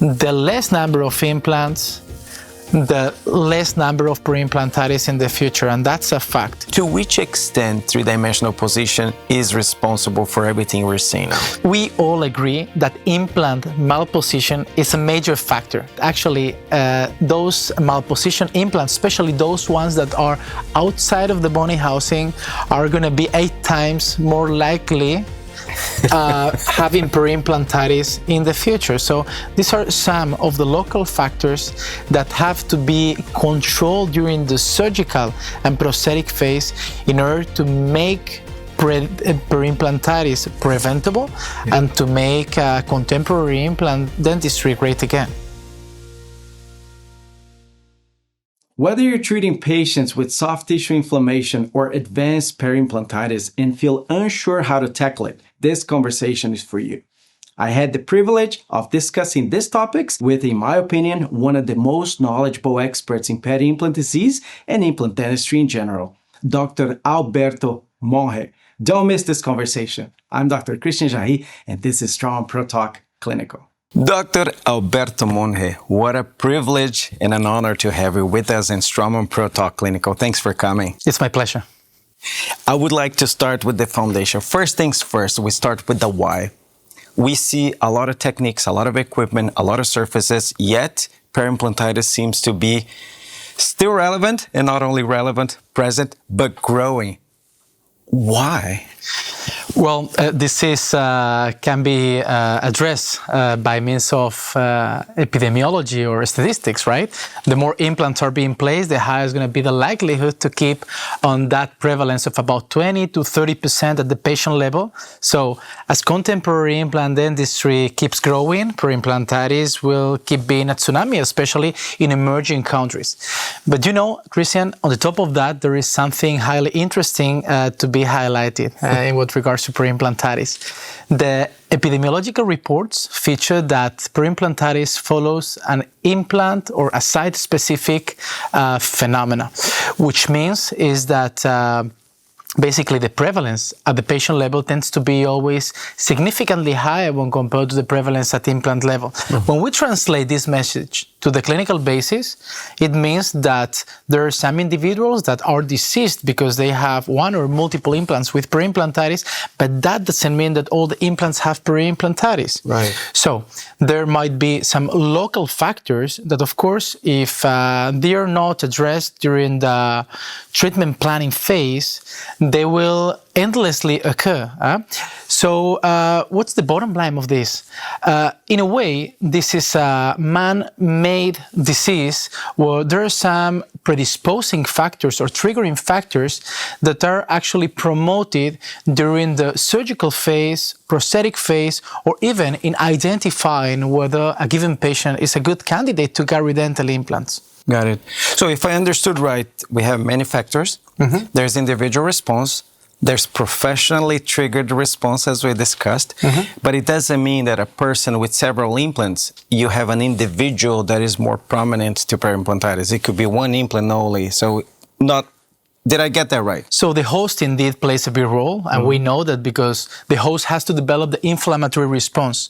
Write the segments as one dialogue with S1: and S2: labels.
S1: the less number of implants, the less number of peri-implantitis in the future, and that's a fact.
S2: To which extent three-dimensional position is responsible for everything we're seeing now?
S1: We all agree that implant malposition is a major factor. Actually, those malposition implants, especially those ones that are outside of the bony housing, are going to be 8 times more likely having peri-implantitis in the future. So these are some of the local factors that have to be controlled during the surgical and prosthetic phase in order to make peri-implantitis preventable and to make contemporary implant dentistry great again.
S3: Whether you're treating patients with soft tissue inflammation or advanced peri-implantitis and feel unsure how to tackle it, this conversation is for you. I had the privilege of discussing these topics with, in my opinion, one of the most knowledgeable experts in peri-implant disease and implant dentistry in general, Dr. Alberto Monje. Don't miss this conversation. I'm Dr. Christian Jahi, and this is Straumann Pro Talk Clinical.
S2: Dr. Alberto Monje, what a privilege and an honor to have you with us in Straumann Pro Talk Clinical. Thanks for coming.
S1: It's my pleasure.
S2: I would like to start with the foundation. First things first, we start with the why. We see a lot of techniques, a lot of equipment, a lot of surfaces, yet peri-implantitis seems to be still relevant, and not only relevant, present, but growing. Why?
S1: Well, disease can be addressed by means of epidemiology or statistics, right? The more implants are being placed, the higher is going to be the likelihood to keep on that prevalence of about 20 to 30% at the patient level. So as contemporary implant dentistry keeps growing, peri-implantitis will keep being a tsunami, especially in emerging countries. But you know, Christian, on the top of that, there is something highly interesting to be highlighted in what regards to peri-implantitis. The epidemiological reports feature that peri-implantitis follows an implant or a site-specific phenomena, which means is that basically the prevalence at the patient level tends to be always significantly higher when compared to the prevalence at implant level. When we translate this message to the clinical basis, it means that there are some individuals that are deceased because they have one or multiple implants with peri-implantitis, but that doesn't mean that all the implants have peri-implantitis.
S2: Right.
S1: So there might be some local factors that, of course, if they are not addressed during the treatment planning phase, they will endlessly occur. So what's the bottom line of this? In a way, this is a man-made disease where there are some predisposing factors or triggering factors that are actually promoted during the surgical phase, prosthetic phase, or even in identifying whether a given patient is a good candidate to carry dental implants.
S2: Got it. So if I understood right, we have many factors. There's individual response. There's professionally triggered response, as we discussed, but it doesn't mean that a person with several implants, you have an individual that is more prominent to peri-implantitis. It could be one implant only. So did I get that right?
S1: So the host indeed plays a big role, and we know that because the host has to develop the inflammatory response.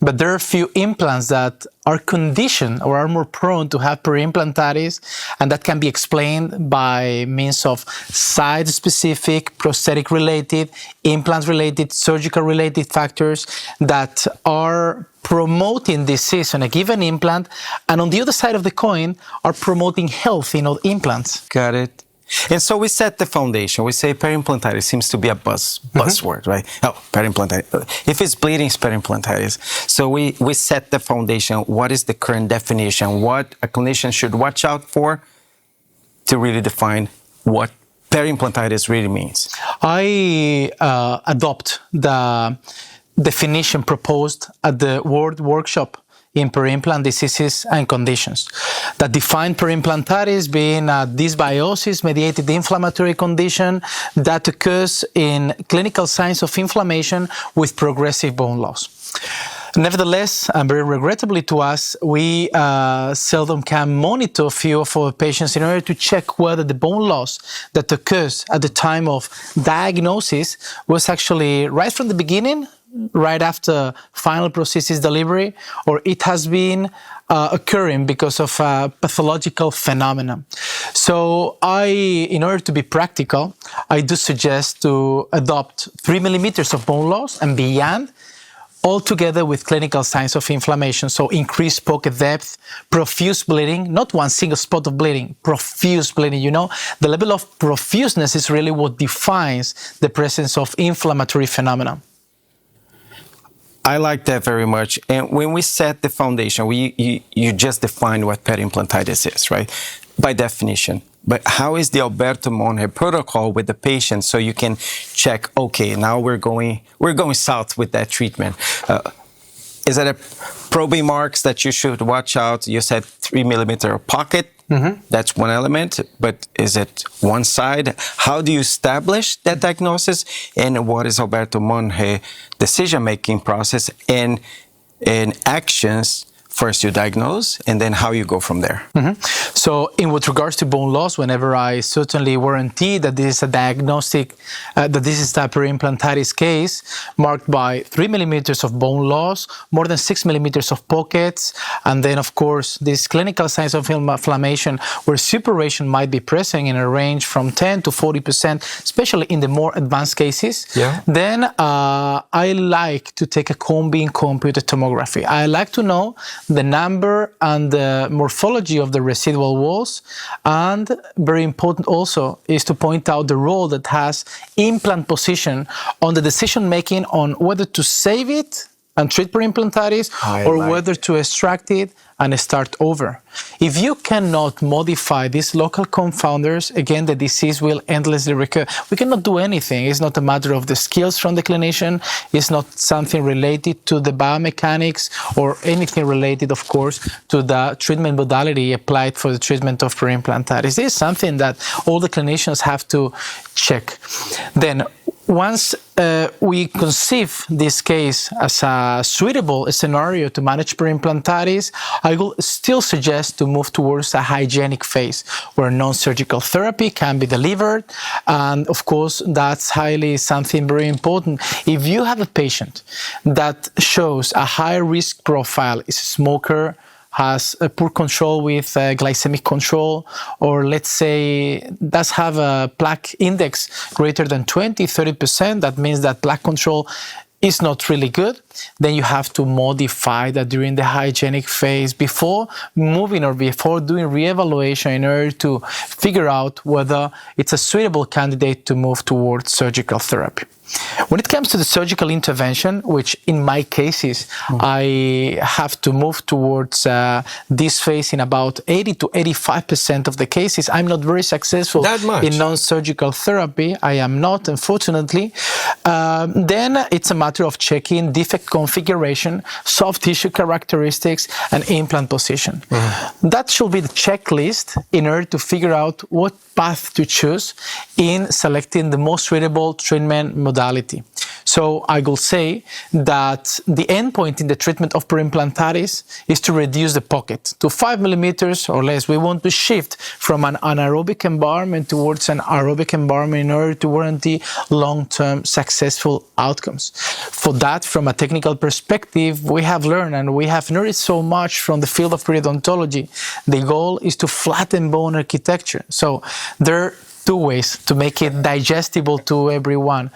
S1: But there are a few implants that are conditioned or are more prone to have peri-implantitis, and that can be explained by means of site-specific, prosthetic-related, implant-related, surgical-related factors that are promoting disease on a given implant, and on the other side of the coin are promoting health in all implants.
S2: Got it. And so we set the foundation. We say peri-implantitis seems to be a buzzword, right? Oh, peri-implantitis. If it's bleeding, it's peri-implantitis. So we set the foundation. What is the current definition? What a clinician should watch out for to really define what peri-implantitis really means? I
S1: adopt the definition proposed at the World Workshop in peri-implant diseases and conditions that define peri-implantitis being a dysbiosis-mediated inflammatory condition that occurs in clinical signs of inflammation with progressive bone loss. Nevertheless, and very regrettably to us, we seldom can monitor a few of our patients in order to check whether the bone loss that occurs at the time of diagnosis was actually right from the beginning right after final prosthesis delivery, or it has been occurring because of a pathological phenomenon. So in order to be practical, I do suggest to adopt 3 millimeters of bone loss and beyond, all together with clinical signs of inflammation. So increased pocket depth, profuse bleeding, not one single spot of bleeding, profuse bleeding. You know, the level of profuseness is really what defines the presence of inflammatory phenomena.
S2: I like that very much. And when we set the foundation, you just defined what peri-implantitis is, right? By definition. But how is the Alberto Monje protocol with the patient so you can check, okay, now we're going south with that treatment? Is that a probing marks that you should watch out? You said 3 millimeter pocket. Mm-hmm. That's one element, but is it one side? How do you establish that diagnosis? And what is Alberto Monje decision-making process and actions? First you diagnose, and then how you go from there.
S1: Mm-hmm. So with regards to bone loss, whenever I certainly warranty that this is a diagnostic, that this is a peri-implantitis case marked by 3 millimeters of bone loss, more than 6 millimeters of pockets, and then of course these clinical signs of inflammation where suppuration might be present in a range from 10 to 40%, especially in the more advanced cases, then I like to take a cone-beam computed tomography. I like to know the number and the morphology of the residual walls, and very important also is to point out the role that has implant position on the decision making on whether to save it and treat peri-implantitis or whether to extract it and start over. If you cannot modify these local confounders, again, the disease will endlessly recur. We cannot do anything. It's not a matter of the skills from the clinician. It's not something related to the biomechanics or anything related, of course, to the treatment modality applied for the treatment of peri-implantitis. This is something that all the clinicians have to check. Then, once we conceive this case as a suitable scenario to manage peri-implantitis, I will still suggest to move towards a hygienic phase where non-surgical therapy can be delivered. And of course, that's highly something very important. If you have a patient that shows a high risk profile, is a smoker, has a poor control with glycemic control, or let's say does have a plaque index greater than 20-30%, that means that plaque control is not really good, then you have to modify that during the hygienic phase before moving or before doing reevaluation in order to figure out whether it's a suitable candidate to move towards surgical therapy. When it comes to the surgical intervention, which in my cases, I have to move towards this phase in about 80 to 85% of the cases. I'm not very successful in non-surgical therapy. I am not, unfortunately. Then it's a matter of checking defect configuration, soft tissue characteristics, and implant position. That should be the checklist in order to figure out what path to choose in selecting the most suitable treatment modality. So I will say that the endpoint in the treatment of peri-implantitis is to reduce the pocket to 5 millimeters or less. We want to shift from an anaerobic environment towards an aerobic environment in order to guarantee long-term successful outcomes. For that, from a technical perspective, we have learned and we have learned so much from the field of periodontology. The goal is to flatten bone architecture. So there are two ways to make it digestible to everyone.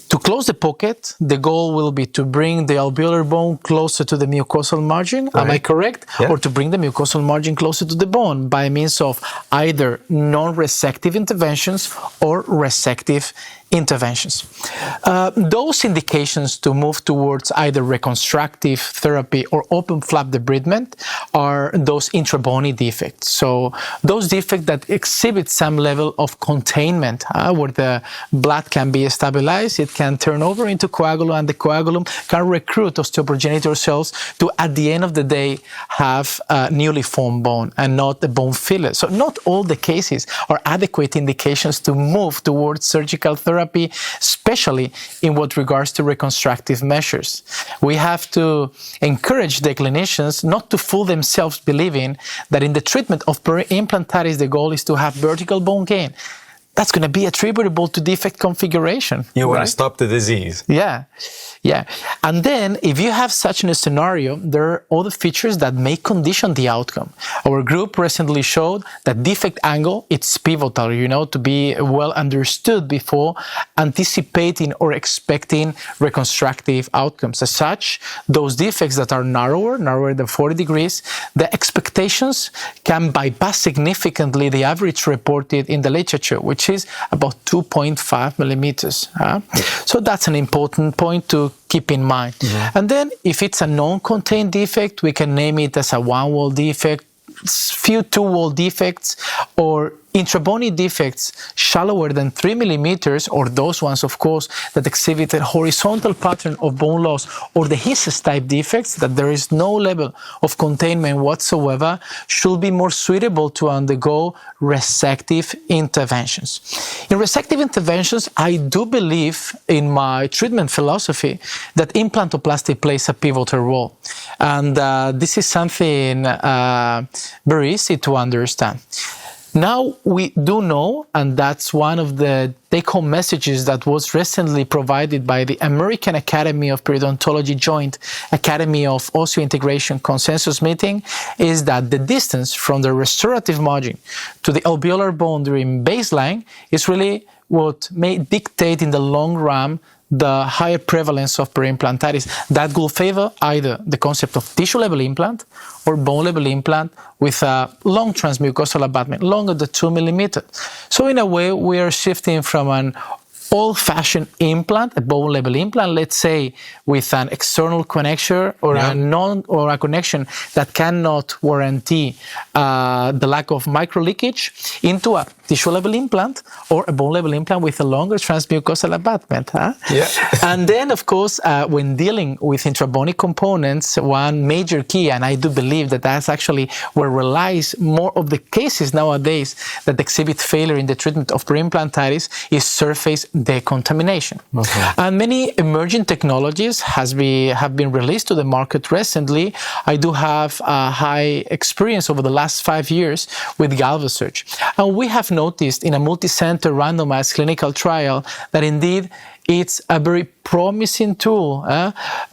S1: To close the pocket, the goal will be to bring the alveolar bone closer to the mucosal margin, am I correct? Yeah. Or to bring the mucosal margin closer to the bone by means of either non-resective interventions or resective interventions. Those indications to move towards either reconstructive therapy or open flap debridement are those intrabony defects. So those defects that exhibit some level of containment, where the blood can be stabilized, it can turn over into coagulum, and the coagulum can recruit osteoprogenitor cells to, at the end of the day, have a newly formed bone and not a bone filler. So not all the cases are adequate indications to move towards surgical therapy, especially in what regards to reconstructive measures. We have to encourage the clinicians not to fool themselves believing that in the treatment of peri-implantitis, the goal is to have vertical bone gain. that's going to be attributable to defect configuration.
S2: You want to stop the disease.
S1: Yeah. And then if you have such a scenario, there are other features that may condition the outcome. Our group recently showed that defect angle, it's pivotal, to be well understood before anticipating or expecting reconstructive outcomes. As such, those defects that are narrower than 40 degrees, the expectations can bypass significantly the average reported in the literature, which is about 2.5 millimeters. So that's an important point to keep in mind. And then if it's a non-contained defect, we can name it as a one-wall defect, few two-wall defects, or intrabony defects shallower than 3 millimeters, or those ones, of course, that exhibit a horizontal pattern of bone loss, or the His type defects, that there is no level of containment whatsoever, should be more suitable to undergo resective interventions. In resective interventions, I do believe in my treatment philosophy that implantoplasty plays a pivotal role. And this is something very easy to understand. Now we do know, and that's one of the take-home messages that was recently provided by the American Academy of Periodontology Joint Academy of Osseointegration Consensus Meeting, is that the distance from the restorative margin to the alveolar bone during baseline is really what may dictate in the long run the higher prevalence of peri-implantitis. That will favor either the concept of tissue-level implant or bone-level implant with a long transmucosal abutment, longer than 2 millimeters. So in a way, we are shifting from an old-fashioned implant, a bone-level implant, let's say, with an external connection or a connection that cannot warranty the lack of micro-leakage, into a tissue-level implant or a bone-level implant with a longer transmucosal abutment. And then, of course, when dealing with intrabony components, one major key, and I do believe that that's actually where relies more of the cases nowadays that exhibit failure in the treatment of peri-implantitis, is surface decontamination. And many emerging technologies have been released to the market recently. I do have a high experience over the last 5 years with GalvaSurge. And we have noticed in a multi-center randomized clinical trial that indeed it's a very promising tool,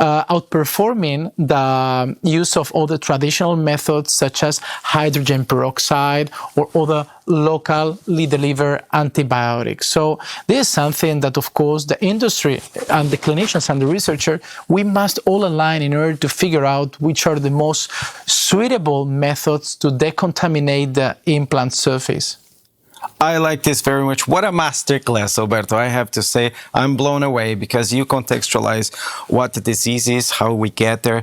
S1: outperforming the use of other traditional methods such as hydrogen peroxide or other locally delivered antibiotics. So this is something that, of course, the industry and the clinicians and the researcher, we must all align in order to figure out which are the most suitable methods to decontaminate the implant surface.
S2: I like this very much. What a masterclass, Alberto. I have to say, I'm blown away because you contextualize what the disease is, how we get there,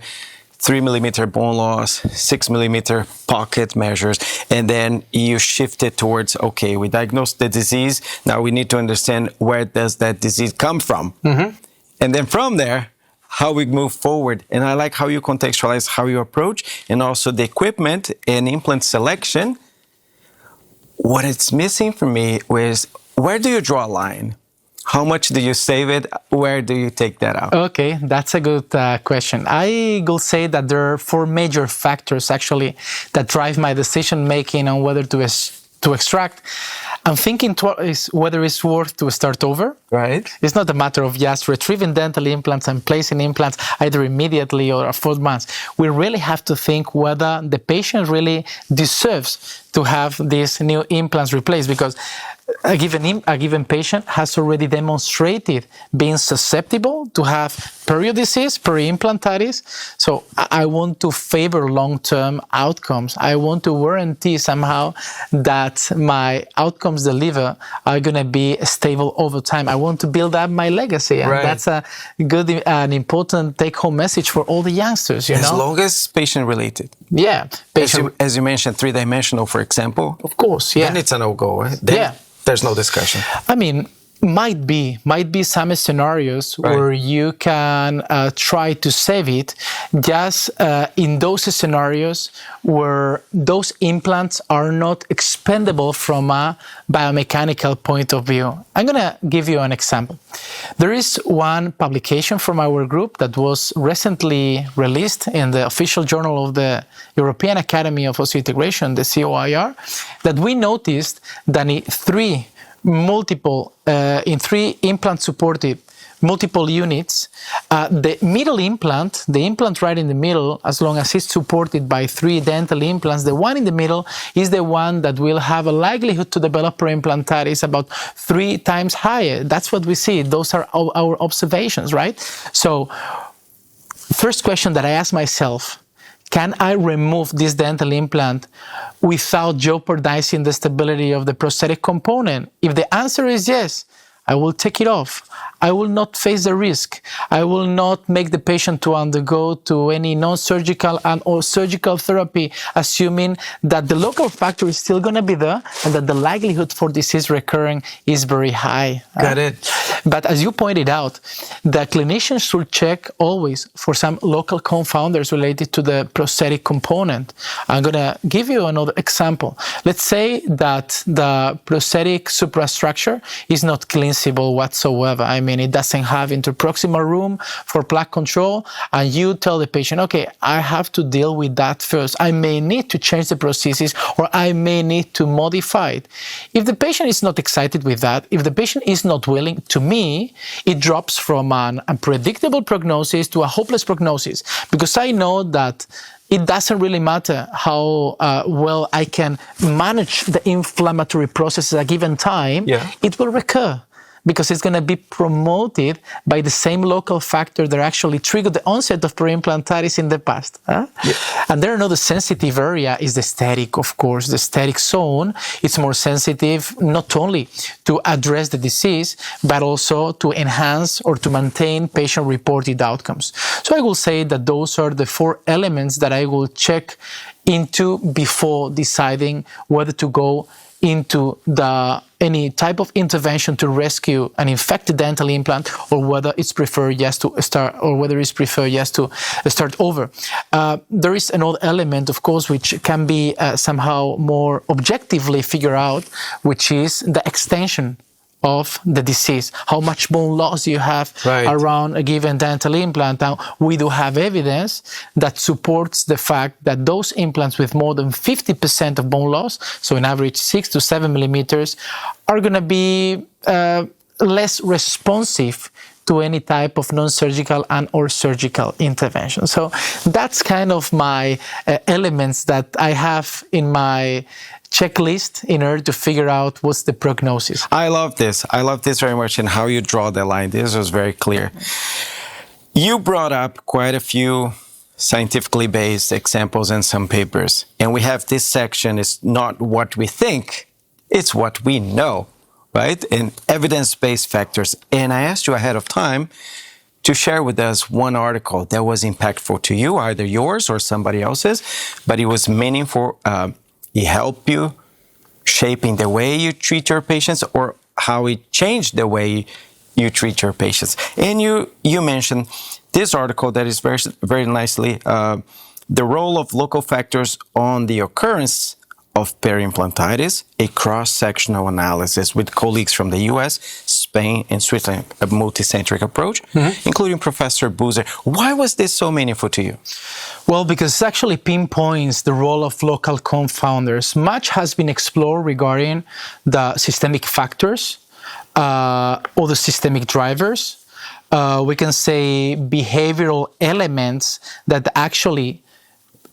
S2: 3 millimeter bone loss, 6 millimeter pocket measures, and then you shift it towards, okay, we diagnose the disease. Now we need to understand where does that disease come from. And then from there, how we move forward. And I like how you contextualize how you approach, and also the equipment and implant selection. What it's missing for me was, where do you draw a line? How much do you save it? Where do you take that out?
S1: Okay, that's a good question. I will say that there are 4 major factors actually that drive my decision making on whether to extract. I'm thinking twice whether it's worth to start over.
S2: Right.
S1: It's not a matter of just retrieving dental implants and placing implants either immediately or 4 months. We really have to think whether the patient really deserves to have these new implants replaced, because a given patient has already demonstrated being susceptible to have periodicis, peri-implantitis. So I want to favor long-term outcomes. I want to guarantee somehow that my outcomes delivered are going to be stable over time. I want to build up my legacy. And that's a good and important take-home message for all the youngsters, you know?
S2: As long as patient-related.
S1: Yeah.
S2: As you mentioned, 3-dimensional, for example.
S1: Of course, yeah.
S2: Then it's a no-go. Then there's no discussion.
S1: I mean, might be some scenarios where you can try to save it, just in those scenarios where those implants are not expendable from a biomechanical point of view. I'm going to give you an example. There is one publication from our group that was recently released in the official journal of the European Academy of Osseointegration, the COIR, that we noticed that in 3 multiple, in 3 implant supported multiple units, the middle implant, the implant right in the middle, as long as it's supported by 3 dental implants, the one in the middle is the one that will have a likelihood to develop peri-implantitis about 3 times higher. That's what we see. Those are our observations, right? So, first question that I ask myself, can I remove this dental implant without jeopardizing the stability of the prosthetic component? If the answer is yes, I will take it off. I will not face the risk. I will not make the patient to undergo to any non-surgical and or surgical therapy, assuming that the local factor is still going to be there and that the likelihood for disease recurring is very high.
S2: Got it.
S1: But as you pointed out, the clinician should check always for some local confounders related to the prosthetic component. I'm going to give you another example. Let's say that the prosthetic suprastructure is not cleanseable whatsoever. I mean, it doesn't have interproximal room for plaque control, and you tell the patient, okay, I have to deal with that first. I may need to change the prosthesis, or I may need to modify it. If the patient is not excited with that, if the patient is not willing, to me, it drops from an unpredictable prognosis to a hopeless prognosis, because I know that it doesn't really matter how well I can manage the inflammatory process at a given time, it will recur, because it's going to be promoted by the same local factor that actually triggered the onset of peri-implantitis in the past. And there another sensitive area is the static, of course. The static zone, it's more sensitive not only to address the disease, but also to enhance or to maintain patient-reported outcomes. So I will say that those are the 4 elements that I will check into before deciding whether to go into any type of intervention to rescue an infected dental implant, or whether it's preferred just to start over. There is another element, of course, which can be somehow more objectively figured out, which is the extension of the disease, how much bone loss you have around a given dental implant. Now, we do have evidence that supports the fact that those implants with more than 50% of bone loss, so in average 6 to 7 millimeters, are going to be less responsive to any type of non-surgical and or surgical intervention. So that's kind of my elements that I have in my checklist in order to figure out what's the prognosis.
S2: I love this. I love this very much, and how you draw the line. This was very clear. You brought up quite a few scientifically based examples and some papers. And we have this section is not what we think, it's what we know, right? And evidence-based factors. And I asked you ahead of time to share with us one article that was impactful to you, either yours or somebody else's, but it was meaningful. It helped you shaping the way you treat your patients, or how it changed the way you treat your patients. And you mentioned this article that is very, very nicely, the role of local factors on the occurrence of peri-implantitis, a cross-sectional analysis with colleagues from the US, Spain, and Switzerland, a multicentric approach, including Professor Boozer. Why was this so meaningful to you?
S1: Well, because it actually pinpoints the role of local confounders. Much has been explored regarding the systemic factors or the systemic drivers. We can say behavioral elements that actually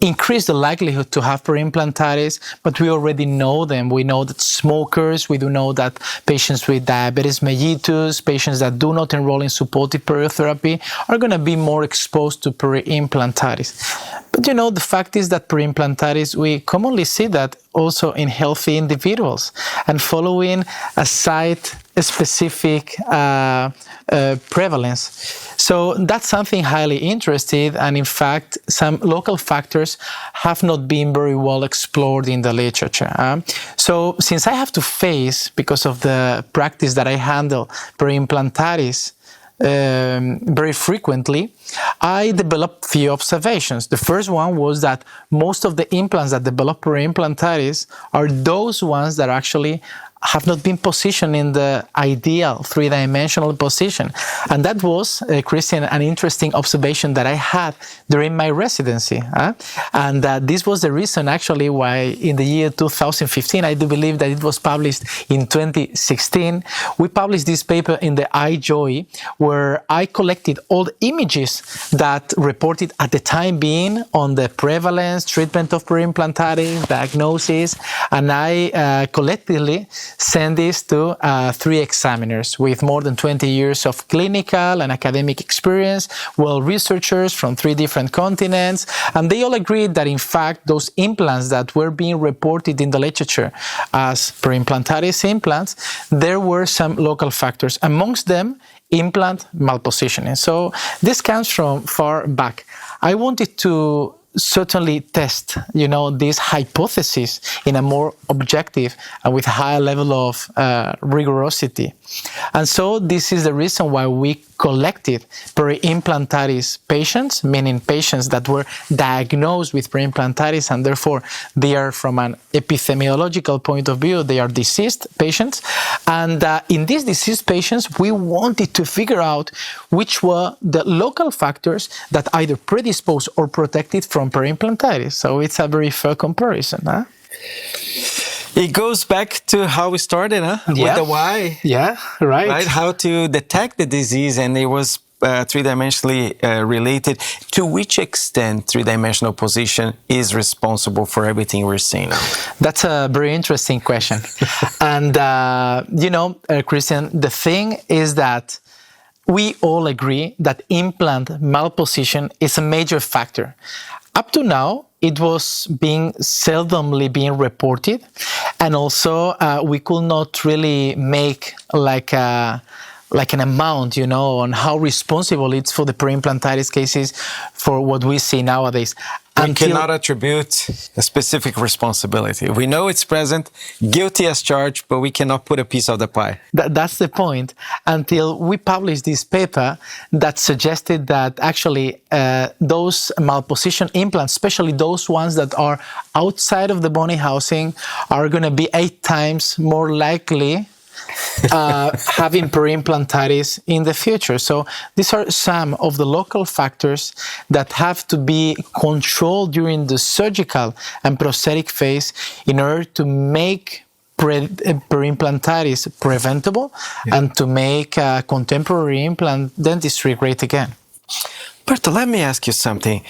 S1: increase the likelihood to have peri-implantitis, but we already know them. We know that smokers, we do know that patients with diabetes mellitus, patients that do not enroll in supportive periotherapy are going to be more exposed to peri-implantitis. But you know, the fact is that peri-implantitis, we commonly see that also in healthy individuals, and following a site-specific prevalence. So that's something highly interesting, and in fact, some local factors have not been very well explored in the literature. So since I have to face, because of the practice that I handle, peri-implantitis very frequently, I developed few observations. The first one was that most of the implants that develop peri-implantitis are those ones that actually have not been positioned in the ideal three-dimensional position. And that was, Christian, an interesting observation that I had during my residency. And this was the reason, actually, why in the year 2015, I do believe that it was published in 2016, we published this paper in the iJoy, where I collected all the images that reported at the time being on the prevalence, treatment of peri-implantitis, diagnosis, and I collectively sent this to 3 examiners with more than 20 years of clinical and academic experience, well, researchers from 3 different continents, and they all agreed that, in fact, those implants that were being reported in the literature as peri-implantitis implants, there were some local factors, amongst them implant malpositioning. So this comes from far back. I wanted to certainly test, this hypothesis in a more objective and with a higher level of rigorosity. And so this is the reason why we collected peri-implantitis patients, meaning patients that were diagnosed with peri-implantitis, and therefore they are, from an epidemiological point of view, they are diseased patients. And in these diseased patients, we wanted to figure out which were the local factors that either predispose or protected from peri-implantitis. So it's a very fair comparison.
S2: It goes back to how we started, with the why.
S1: Yeah, right.
S2: How to detect the disease, and it was three-dimensionally related. To which extent three-dimensional position is responsible for everything we're seeing now?
S1: That's a very interesting question. And, Christian, the thing is that we all agree that implant malposition is a major factor. Up to now, it was seldomly being reported, and also we could not really make like an amount, on how responsible it's for the peri-implantitis cases for what we see nowadays.
S2: We cannot attribute a specific responsibility. We know it's present, guilty as charged, but we cannot put a piece of the pie.
S1: That's the point. Until we published this paper that suggested that actually those malpositioned implants, especially those ones that are outside of the bony housing, are going to be 8 times more likely having peri-implantitis in the future. So these are some of the local factors that have to be controlled during the surgical and prosthetic phase in order to make peri-implantitis preventable and to make contemporary implant dentistry great again.
S2: Berto, let me ask you something.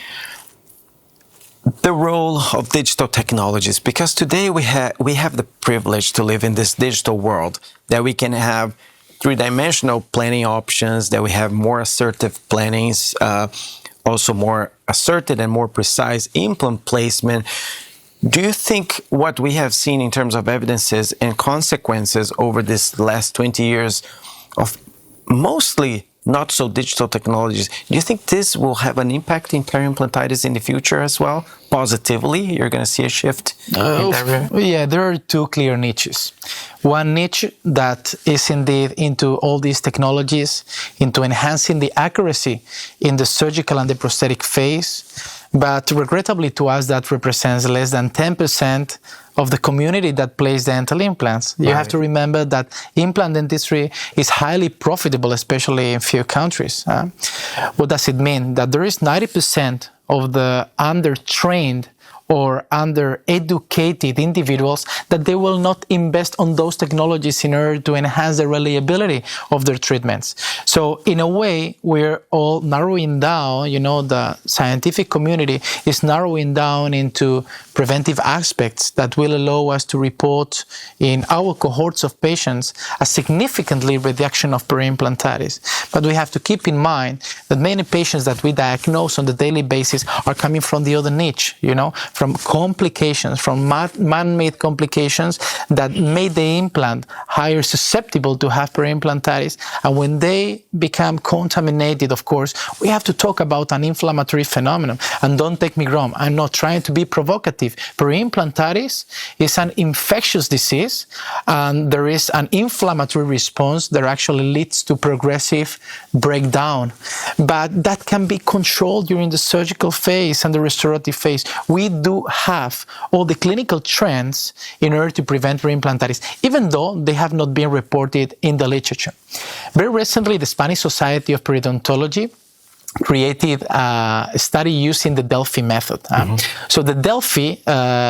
S2: The role of digital technologies, because today we have the privilege to live in this digital world, that we can have 3-dimensional planning options, that we have more assertive plannings, also more asserted and more precise implant placement. Do you think what we have seen in terms of evidences and consequences over this last 20 years of mostly not so digital technologies, do you think this will have an impact in peri-implantitis in the future as well? Positively, you're going to see a shift in that?
S1: Yeah, there are 2 clear niches. One niche that is indeed into all these technologies, into enhancing the accuracy in the surgical and the prosthetic phase, but regrettably to us that represents less than 10% of the community that plays dental implants. You have to remember that implant dentistry is highly profitable, especially in few countries. What does it mean? That there is 90% of the undertrained or under-educated individuals that they will not invest on those technologies in order to enhance the reliability of their treatments. So in a way, we're all narrowing down, the scientific community is narrowing down into preventive aspects that will allow us to report in our cohorts of patients a significantly reduction of peri-implantitis. But we have to keep in mind that many patients that we diagnose on the daily basis are coming from the other niche, from complications, from man-made complications that made the implant higher susceptible to have peri-implantitis. And when they become contaminated, of course, we have to talk about an inflammatory phenomenon. And don't take me wrong, I'm not trying to be provocative. Peri-implantitis is an infectious disease, and there is an inflammatory response that actually leads to progressive breakdown. But that can be controlled during the surgical phase and the restorative phase. We we do have all the clinical trends in order to prevent peri-implantitis, even though they have not been reported in the literature. Very recently, the Spanish Society of Periodontology created a study using the Delphi method. So the Delphi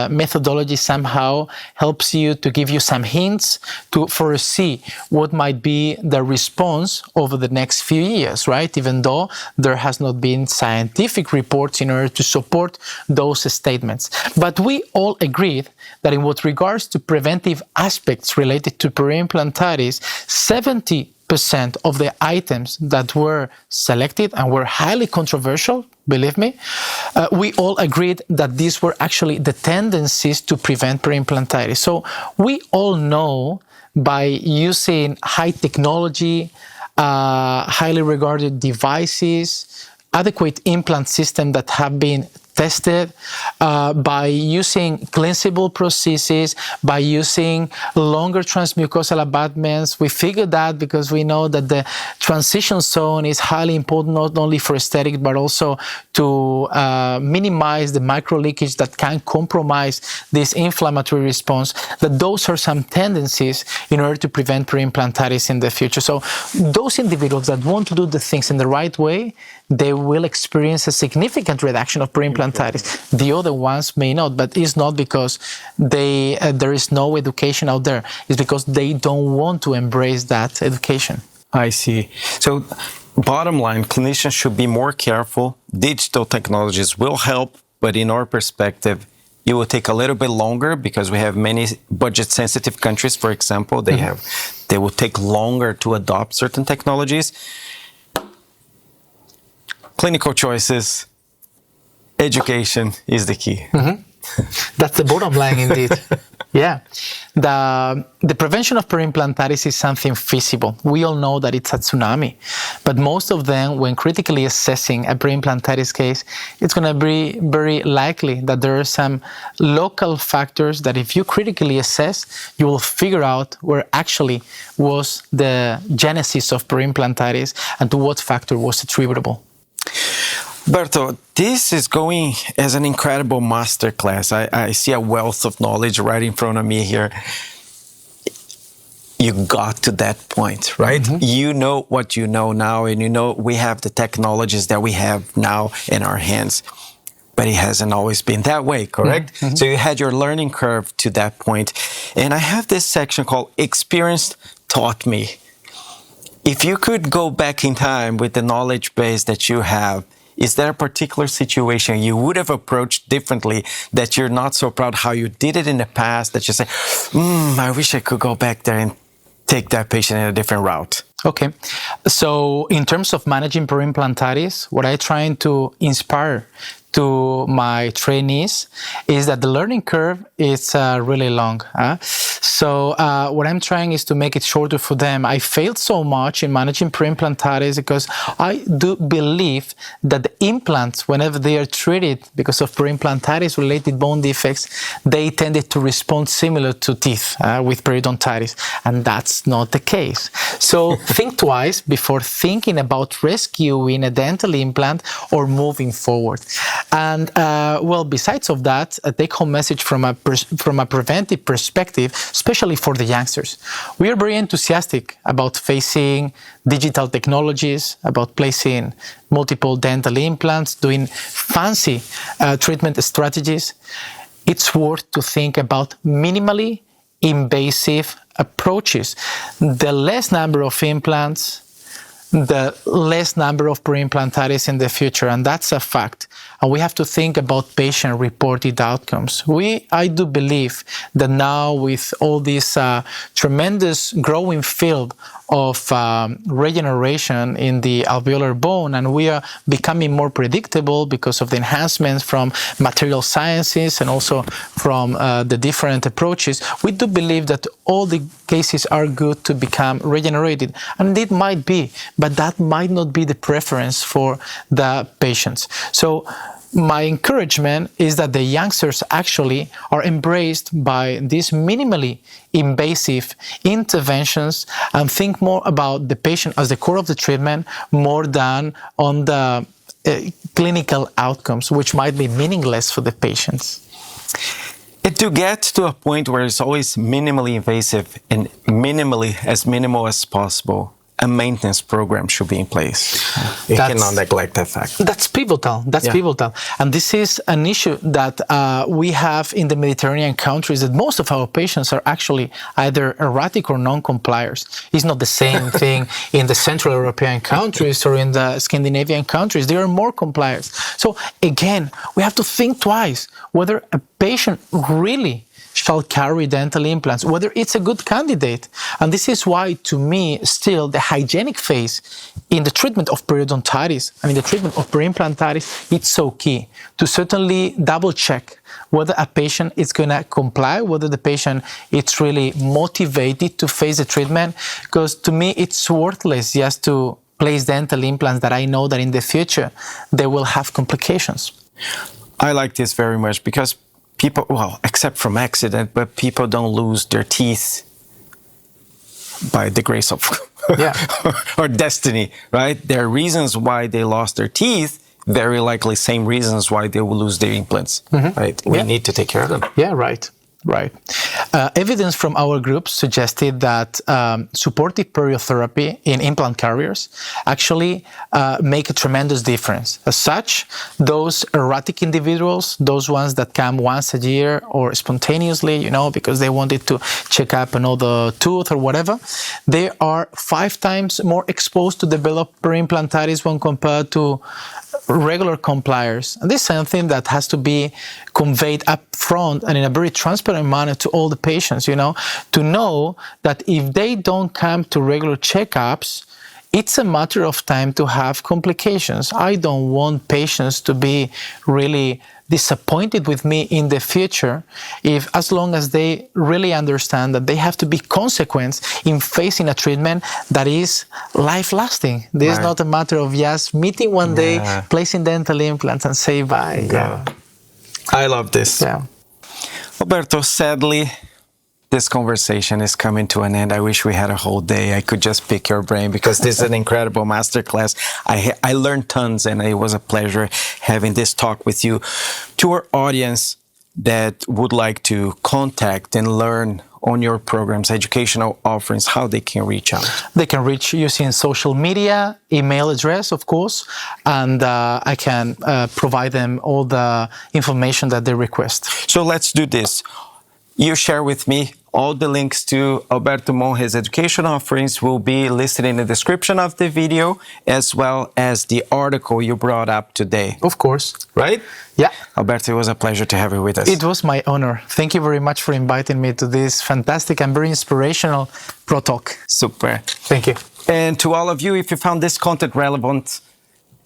S1: methodology somehow helps you to give you some hints to foresee what might be the response over the next few years, right? Even though there has not been scientific reports in order to support those statements. But we all agreed that in what regards to preventive aspects related to peri-implantitis, 70% of the items that were selected and were highly controversial, believe me, we all agreed that these were actually the tendencies to prevent peri-implantitis. So we all know by using high technology, highly regarded devices, adequate implant systems that have been tested, by using cleanseable prostheses, by using longer transmucosal abutments. We figured that because we know that the transition zone is highly important not only for aesthetic but also to minimize the micro leakage that can compromise this inflammatory response, that those are some tendencies in order to prevent peri-implantitis in the future. So those individuals that want to do the things in the right way, they will experience a significant reduction of peri-implantitis. The other ones may not, but it's not because there is no education out there. It's because they don't want to embrace that education.
S2: I see. So bottom line, clinicians should be more careful. Digital technologies will help, but in our perspective, it will take a little bit longer because we have many budget-sensitive countries, for example. They will take longer to adopt certain technologies. Clinical choices, education is the key.
S1: That's the bottom line indeed. Yeah. The prevention of peri-implantitis is something feasible. We all know that it's a tsunami. But most of them, when critically assessing a peri-implantitis case, it's going to be very likely that there are some local factors that if you critically assess, you will figure out where actually was the genesis of peri-implantitis and to what factor was attributable.
S2: Berto, this is going as an incredible masterclass. I see a wealth of knowledge right in front of me here. You got to that point, right? You know what you know now, and you know we have the technologies that we have now in our hands. But it hasn't always been that way, correct? So you had your learning curve to that point. And I have this section called Experience Taught Me. If you could go back in time with the knowledge base that you have, is there a particular situation you would have approached differently that you're not so proud how you did it in the past, that you say, I wish I could go back there and take that patient in a different route?
S1: Okay. So in terms of managing peri-implantitis, what I'm trying to inspire to my trainees is that the learning curve is really long. So what I'm trying is to make it shorter for them. I failed so much in managing peri-implantitis because I do believe that the implants, whenever they are treated because of peri-implantitis related bone defects, they tended to respond similar to teeth with periodontitis, and that's not the case. So think twice before thinking about rescuing a dental implant or moving forward. And well, besides of that, a take-home message from a preventive perspective, especially for the youngsters. We are very enthusiastic about facing digital technologies, about placing multiple dental implants, doing fancy treatment strategies. It's worth to think about minimally invasive approaches. The less number of implants, the less number of peri-implantitis in the future, and that's a fact. And we have to think about patient-reported outcomes. I do believe that now with all this tremendous growing field of regeneration in the alveolar bone, and we are becoming more predictable because of the enhancements from material sciences and also from the different approaches, we do believe that all the cases are good to become regenerated. And it might be, but that might not be the preference for the patients. So my encouragement is that the youngsters actually are embraced by these minimally invasive interventions and think more about the patient as the core of the treatment more than on the clinical outcomes, which might be meaningless for the patients.
S2: To get to a point where it's always minimally invasive and as minimal as possible, a maintenance program should be in place. You cannot neglect that fact.
S1: That's pivotal. Pivotal. And this is an issue that we have in the Mediterranean countries, that most of our patients are actually either erratic or non-compliers. It's not the same thing in the Central European countries or in the Scandinavian countries. There are more compliers. So again, we have to think twice whether a patient really shall carry dental implants, whether it's a good candidate. And this is why, to me, still the hygienic phase in the treatment of periodontitis and in the treatment of peri-implantitis, it's so key to certainly double check whether a patient is going to comply, whether the patient is really motivated to face the treatment. Because to me, it's worthless just to place dental implants that I know that in the future they will have complications.
S2: I like this very much because people, well, except from accident, but people don't lose their teeth by the grace of or destiny, right? There are reasons why they lost their teeth, very likely same reasons why they will lose their implants, right? We need to take care of them.
S1: Yeah, right. Evidence from our group suggested that supportive periotherapy in implant carriers actually make a tremendous difference. As such, those erratic individuals, those ones that come once a year or spontaneously, because they wanted to check up another tooth or whatever, they are 5 times more exposed to develop peri-implantitis when compared to regular compliers. And this is something that has to be conveyed up front and in a very transparent manner to all the patients, to know that if they don't come to regular checkups, it's a matter of time to have complications. I don't want patients to be really disappointed with me in the future as long as they really understand that they have to be consequent in facing a treatment that is life-lasting. This is not a matter of just meeting one day, placing dental implants and say bye.
S2: I love this. Alberto, sadly, this conversation is coming to an end. I wish we had a whole day. I could just pick your brain because this is an incredible masterclass. I learned tons, and it was a pleasure having this talk with you. To our audience that would like to contact and learn on your programs, educational offerings, how they can reach out?
S1: They can reach using social media, email address, of course, and I can provide them all the information that they request.
S2: So let's do this. You share with me all the links to Alberto Monje's education offerings will be listed in the description of the video, as well as the article you brought up today.
S1: Of course.
S2: Right?
S1: Yeah.
S2: Alberto, it was a pleasure to have you with us.
S1: It was my honor. Thank you very much for inviting me to this fantastic and very inspirational Pro Talk.
S2: Super.
S1: Thank you.
S2: And to all of you, if you found this content relevant,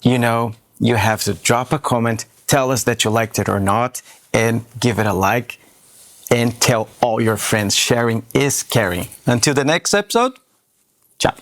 S2: you have to drop a comment, tell us that you liked it or not, and give it a like. And tell all your friends, sharing is caring. Until the next episode, ciao.